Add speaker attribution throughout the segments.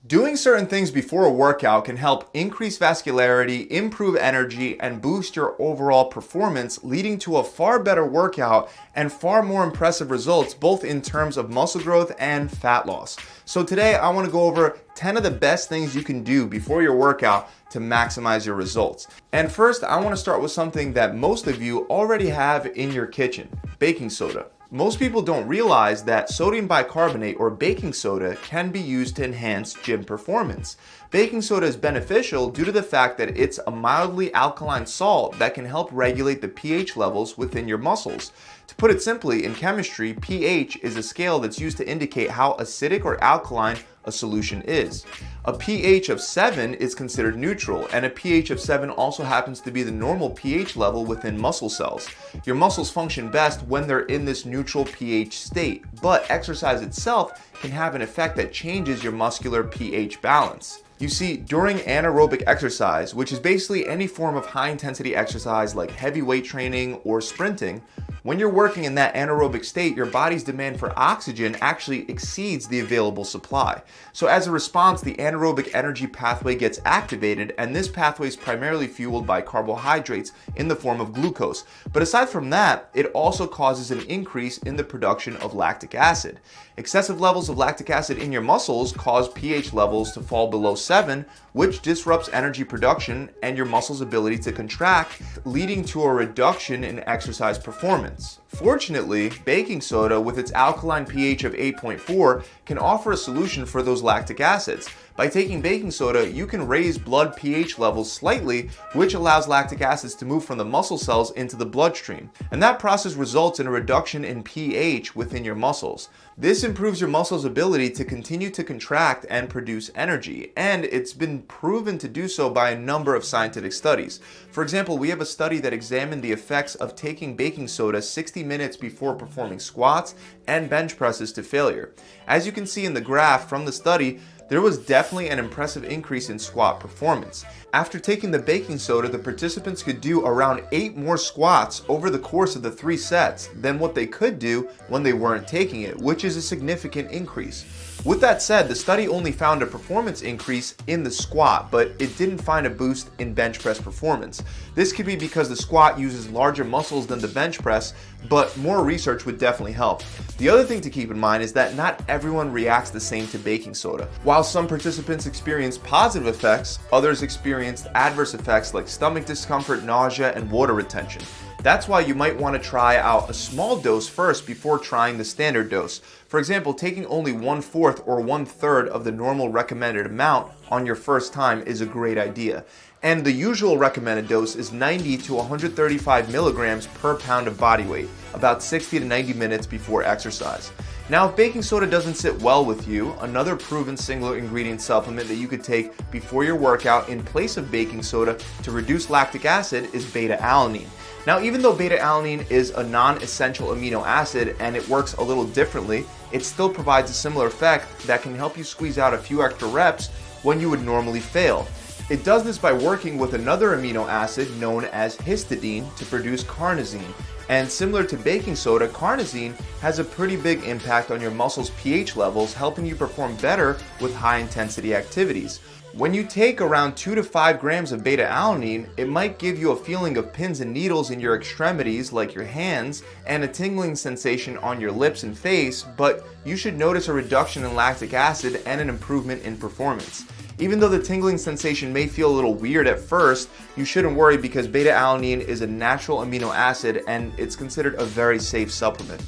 Speaker 1: Doing certain things before a workout can help increase vascularity, improve energy, and boost your overall performance, leading to a far better workout and far more impressive results, both in terms of muscle growth and fat loss. So today I want to go over 10 of the best things you can do before your workout to maximize your results. And first, I want to start with something that most of you already have in your kitchen: baking soda. Most people don't realize that sodium bicarbonate or baking soda can be used to enhance gym performance. Baking soda is beneficial due to the fact that it's a mildly alkaline salt that can help regulate the pH levels within your muscles. To put it simply, in chemistry, pH is a scale that's used to indicate how acidic or alkaline a solution is. A pH of 7 is considered neutral, and a pH of 7 also happens to be the normal pH level within muscle cells. Your muscles function best when they're in this neutral pH state, but exercise itself can have an effect that changes your muscular pH balance. You see, during anaerobic exercise, which is basically any form of high-intensity exercise like heavy weight training or sprinting, when you're working in that anaerobic state, your body's demand for oxygen actually exceeds the available supply. So as a response, the anaerobic energy pathway gets activated, and this pathway is primarily fueled by carbohydrates in the form of glucose. But aside from that, it also causes an increase in the production of lactic acid. Excessive levels of lactic acid in your muscles cause pH levels to fall below 7, which disrupts energy production and your muscles' ability to contract, leading to a reduction in exercise performance. Fortunately, baking soda with its alkaline pH of 8.4 can offer a solution for those lactic acids. By taking baking soda, you can raise blood pH levels slightly, which allows lactic acids to move from the muscle cells into the bloodstream. And that process results in a reduction in pH within your muscles. This improves your muscles' ability to continue to contract and produce energy, and it's been proven to do so by a number of scientific studies. For example, we have a study that examined the effects of taking baking soda 60 minutes before performing squats and bench presses to failure. As you can see in the graph from the study, there was definitely an impressive increase in squat performance. After taking the baking soda, the participants could do around 8 more squats over the course of the 3 sets than what they could do when they weren't taking it, which is a significant increase. With that said, the study only found a performance increase in the squat, but it didn't find a boost in bench press performance. This could be because the squat uses larger muscles than the bench press, but more research would definitely help. The other thing to keep in mind is that not everyone reacts the same to baking soda. While some participants experienced positive effects, others experienced adverse effects like stomach discomfort, nausea, and water retention. That's why you might want to try out a small dose first before trying the standard dose. For example, taking only 1/4 or 1/3 of the normal recommended amount on your first time is a great idea. And the usual recommended dose is 90 to 135 milligrams per pound of body weight, about 60 to 90 minutes before exercise. Now, if baking soda doesn't sit well with you, another proven single ingredient supplement that you could take before your workout in place of baking soda to reduce lactic acid is beta-alanine. Now, even though beta-alanine is a non-essential amino acid and it works a little differently, it still provides a similar effect that can help you squeeze out a few extra reps when you would normally fail. It does this by working with another amino acid known as histidine to produce carnosine. And similar to baking soda, carnosine has a pretty big impact on your muscles' pH levels, helping you perform better with high-intensity activities. When you take around 2 to 5 grams of beta-alanine, it might give you a feeling of pins and needles in your extremities, like your hands, and a tingling sensation on your lips and face, but you should notice a reduction in lactic acid and an improvement in performance. Even though the tingling sensation may feel a little weird at first, you shouldn't worry because beta-alanine is a natural amino acid and it's considered a very safe supplement.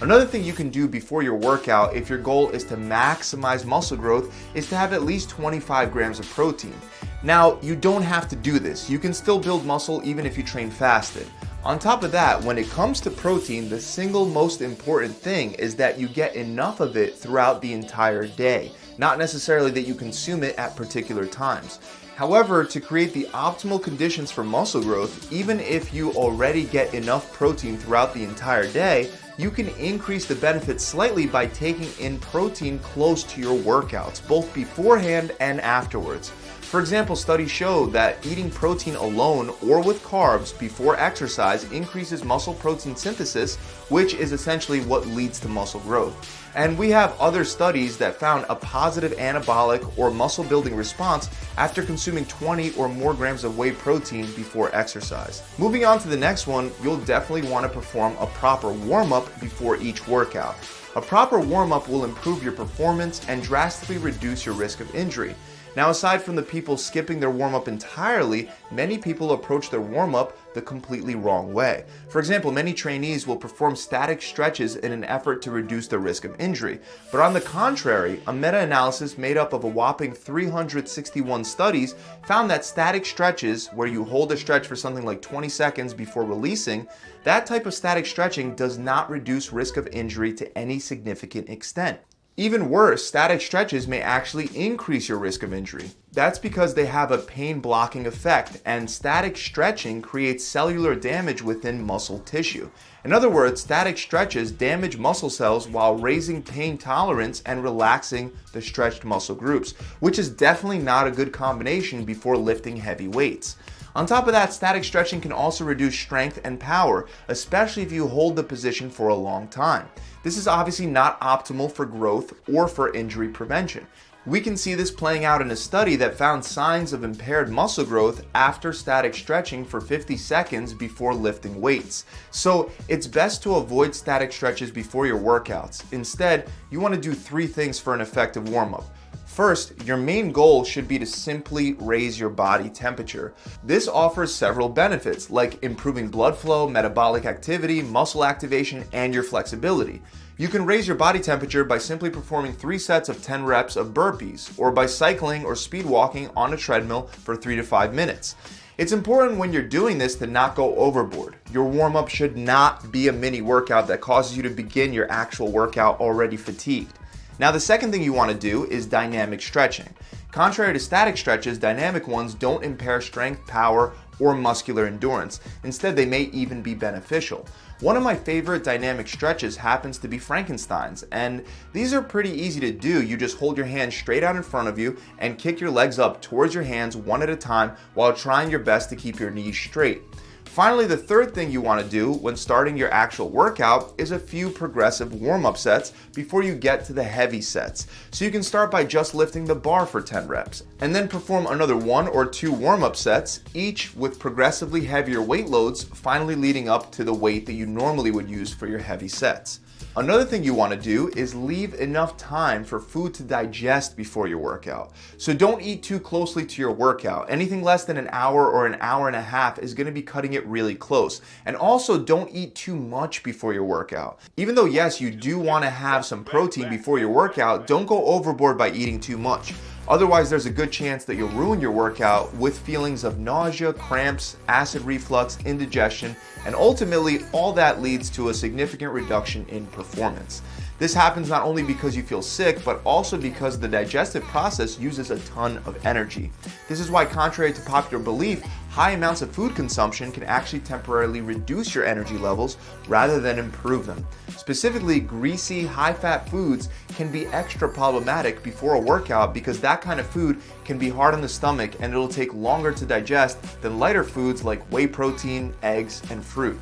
Speaker 1: Another thing you can do before your workout, if your goal is to maximize muscle growth, is to have at least 25 grams of protein. Now, you don't have to do this. You can still build muscle even if you train fasted. On top of that, when it comes to protein, the single most important thing is that you get enough of it throughout the entire day, not necessarily that you consume it at particular times. However, to create the optimal conditions for muscle growth, even if you already get enough protein throughout the entire day, you can increase the benefits slightly by taking in protein close to your workouts, both beforehand and afterwards. For example, studies show that eating protein alone or with carbs before exercise increases muscle protein synthesis, which is essentially what leads to muscle growth. And we have other studies that found a positive anabolic or muscle building response after consuming 20 or more grams of whey protein before exercise. Moving on to the next one, you'll definitely want to perform a proper warm-up before each workout. A proper warm-up will improve your performance and drastically reduce your risk of injury. Now, aside from the people skipping their warm-up entirely, many people approach their warm-up the completely wrong way. For example, many trainees will perform static stretches in an effort to reduce the risk of injury. But on the contrary, a meta-analysis made up of a whopping 361 studies found that static stretches, where you hold a stretch for something like 20 seconds before releasing, that type of static stretching does not reduce risk of injury to any significant extent. Even worse, static stretches may actually increase your risk of injury. That's because they have a pain blocking effect, and static stretching creates cellular damage within muscle tissue. In other words, static stretches damage muscle cells while raising pain tolerance and relaxing the stretched muscle groups, which is definitely not a good combination before lifting heavy weights. On top of that, static stretching can also reduce strength and power, especially if you hold the position for a long time. This is obviously not optimal for growth or for injury prevention. We can see this playing out in a study that found signs of impaired muscle growth after static stretching for 50 seconds before lifting weights. So it's best to avoid static stretches before your workouts. Instead, you want to do 3 things for an effective warm-up. First, your main goal should be to simply raise your body temperature. This offers several benefits, like improving blood flow, metabolic activity, muscle activation, and your flexibility. You can raise your body temperature by simply performing 3 sets of 10 reps of burpees, or by cycling or speed walking on a treadmill for 3 to 5 minutes. It's important when you're doing this to not go overboard. Your warm-up should not be a mini workout that causes you to begin your actual workout already fatigued. Now, the second thing you want to do is dynamic stretching. Contrary to static stretches, dynamic ones don't impair strength, power, or muscular endurance. Instead, they may even be beneficial. One of my favorite dynamic stretches happens to be Frankenstein's, and these are pretty easy to do. You just hold your hands straight out in front of you and kick your legs up towards your hands one at a time while trying your best to keep your knees straight. Finally, the third thing you want to do when starting your actual workout is a few progressive warm-up sets before you get to the heavy sets. So you can start by just lifting the bar for 10 reps, and then perform another 1 or 2 warm-up sets, each with progressively heavier weight loads, finally leading up to the weight that you normally would use for your heavy sets. Another thing you want to do is leave enough time for food to digest before your workout. So don't eat too closely to your workout. Anything less than an hour or an hour and a half is going to be cutting it really close. And also don't eat too much before your workout. Even though yes, you do want to have some protein before your workout, don't go overboard by eating too much. Otherwise, there's a good chance that you'll ruin your workout with feelings of nausea, cramps, acid reflux, indigestion, and ultimately all that leads to a significant reduction in performance. This happens not only because you feel sick, but also because the digestive process uses a ton of energy. This is why, contrary to popular belief, high amounts of food consumption can actually temporarily reduce your energy levels rather than improve them. Specifically, greasy, high-fat foods can be extra problematic before a workout because that kind of food can be hard on the stomach and it'll take longer to digest than lighter foods like whey protein, eggs, and fruit.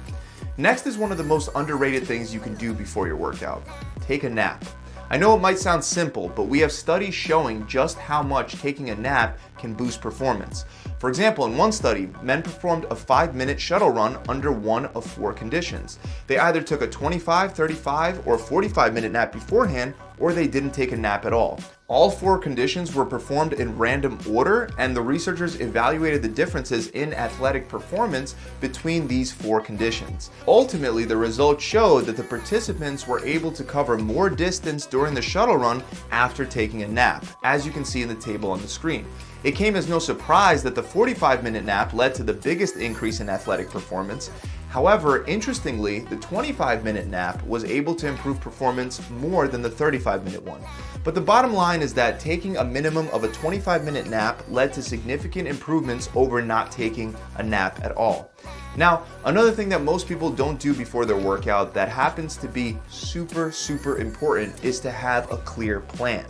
Speaker 1: Next is one of the most underrated things you can do before your workout. Take a nap. I know it might sound simple, but we have studies showing just how much taking a nap can boost performance. For example, in one study, men performed a 5-minute shuttle run under one of 4 conditions. They either took a 25, 35, or 45-minute nap beforehand, or they didn't take a nap at all. All 4 conditions were performed in random order, and the researchers evaluated the differences in athletic performance between these 4 conditions. Ultimately, the results showed that the participants were able to cover more distance during the shuttle run after taking a nap, as you can see in the table on the screen. It came as no surprise that the 45-minute nap led to the biggest increase in athletic performance. However, interestingly, the 25-minute nap was able to improve performance more than the 35-minute one. But the bottom line is that taking a minimum of a 25-minute nap led to significant improvements over not taking a nap at all. Now, another thing that most people don't do before their workout that happens to be super important is to have a clear plan.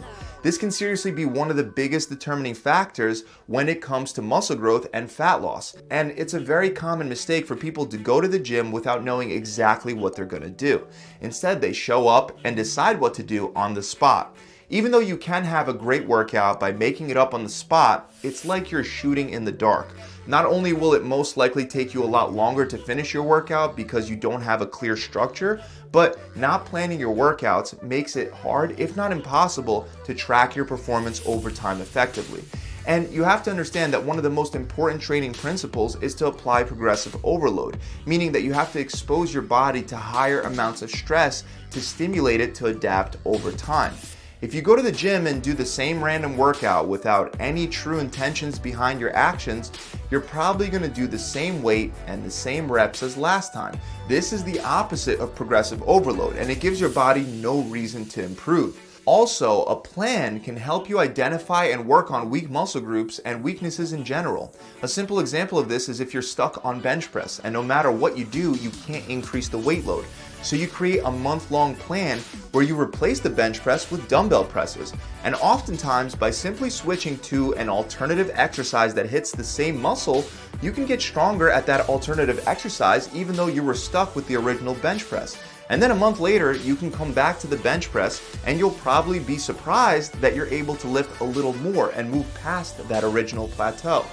Speaker 1: This can seriously be one of the biggest determining factors when it comes to muscle growth and fat loss. And it's a very common mistake for people to go to the gym without knowing exactly what they're gonna do. Instead, they show up and decide what to do on the spot. Even though you can have a great workout by making it up on the spot, it's like you're shooting in the dark. Not only will it most likely take you a lot longer to finish your workout because you don't have a clear structure, but not planning your workouts makes it hard, if not impossible, to track your performance over time effectively. And you have to understand that one of the most important training principles is to apply progressive overload, meaning that you have to expose your body to higher amounts of stress to stimulate it to adapt over time. If you go to the gym and do the same random workout without any true intentions behind your actions, you're probably going to do the same weight and the same reps as last time. This is the opposite of progressive overload, and it gives your body no reason to improve. Also, a plan can help you identify and work on weak muscle groups and weaknesses in general. A simple example of this is if you're stuck on bench press and no matter what you do, you can't increase the weight load. So you create a month-long plan where you replace the bench press with dumbbell presses. And oftentimes, by simply switching to an alternative exercise that hits the same muscle, you can get stronger at that alternative exercise even though you were stuck with the original bench press. And then a month later, you can come back to the bench press and you'll probably be surprised that you're able to lift a little more and move past that original plateau.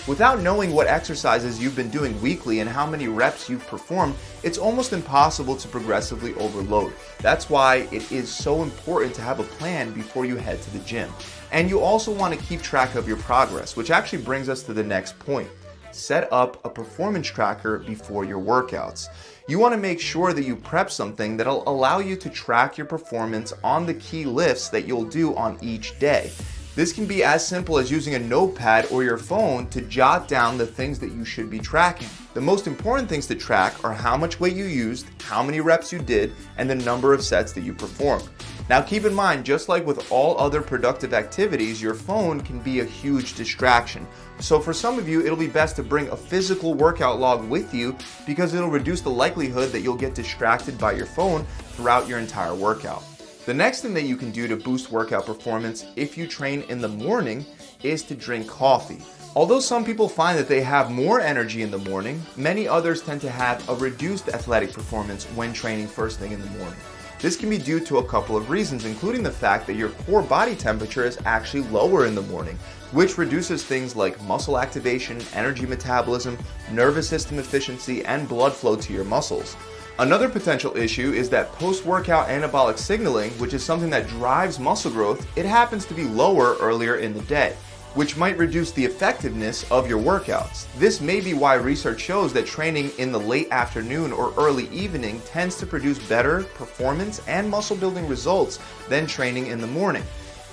Speaker 1: Without knowing what exercises you've been doing weekly and how many reps you've performed, it's almost impossible to progressively overload. That's why it is so important to have a plan before you head to the gym. And you also want to keep track of your progress, which actually brings us to the next point. Set up a performance tracker before your workouts. You want to make sure that you prep something that'll allow you to track your performance on the key lifts that you'll do on each day. This can be as simple as using a notepad or your phone to jot down the things that you should be tracking. The most important things to track are how much weight you used, how many reps you did, and the number of sets that you performed. Now keep in mind, just like with all other productive activities, your phone can be a huge distraction. So for some of you, it'll be best to bring a physical workout log with you because it'll reduce the likelihood that you'll get distracted by your phone throughout your entire workout. The next thing that you can do to boost workout performance if you train in the morning is to drink coffee. Although some people find that they have more energy in the morning, many others tend to have a reduced athletic performance when training first thing in the morning. This can be due to a couple of reasons, including the fact that your core body temperature is actually lower in the morning, which reduces things like muscle activation, energy metabolism, nervous system efficiency, and blood flow to your muscles. Another potential issue is that post-workout anabolic signaling, which is something that drives muscle growth, it happens to be lower earlier in the day, which might reduce the effectiveness of your workouts. This may be why research shows that training in the late afternoon or early evening tends to produce better performance and muscle building results than training in the morning.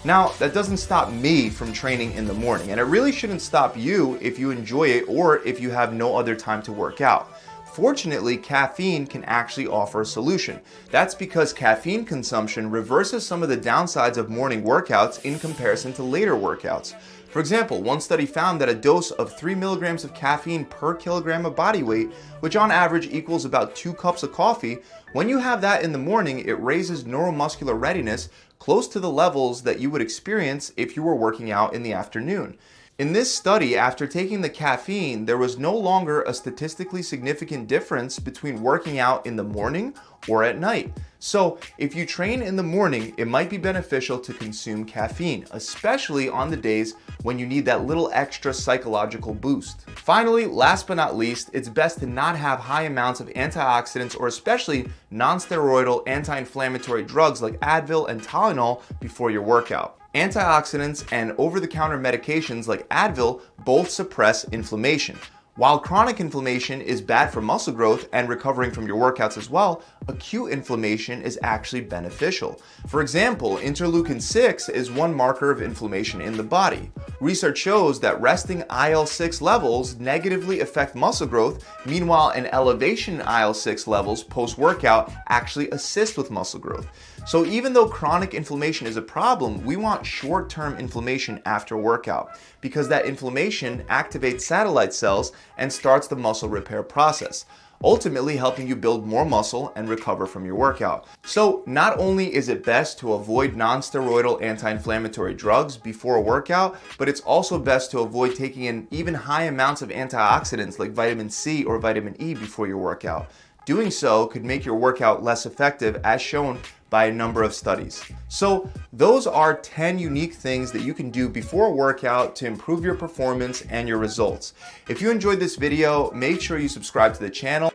Speaker 1: Now, that doesn't stop me from training in the morning, and it really shouldn't stop you if you enjoy it or if you have no other time to work out. Fortunately, caffeine can actually offer a solution. That's because caffeine consumption reverses some of the downsides of morning workouts in comparison to later workouts. For example, one study found that a dose of 3 milligrams of caffeine per kilogram of body weight, which on average equals about 2 cups of coffee, when you have that in the morning, it raises neuromuscular readiness close to the levels that you would experience if you were working out in the afternoon. In this study, after taking the caffeine, there was no longer a statistically significant difference between working out in the morning or at night. So if you train in the morning, it might be beneficial to consume caffeine, especially on the days when you need that little extra psychological boost. Finally, last but not least, it's best to not have high amounts of antioxidants or especially non-steroidal anti-inflammatory drugs like Advil and Tylenol before your workout. Antioxidants and over-the-counter medications like Advil both suppress inflammation. While chronic inflammation is bad for muscle growth and recovering from your workouts as well, acute inflammation is actually beneficial. For example, interleukin 6 is one marker of inflammation in the body. Research shows that resting IL-6 levels negatively affect muscle growth, meanwhile an elevation in IL-6 levels post-workout actually assist with muscle growth. So even though chronic inflammation is a problem, we want short-term inflammation after workout because that inflammation activates satellite cells and starts the muscle repair process. ultimately helping you build more muscle and recover from your workout. So not only is it best to avoid non-steroidal anti-inflammatory drugs before a workout, but it's also best to avoid taking in even high amounts of antioxidants like vitamin C or vitamin E before your workout. Doing so could make your workout less effective, as shown by a number of studies. So those are 10 unique things that you can do before a workout to improve your performance and your results. If you enjoyed this video, make sure you subscribe to the channel.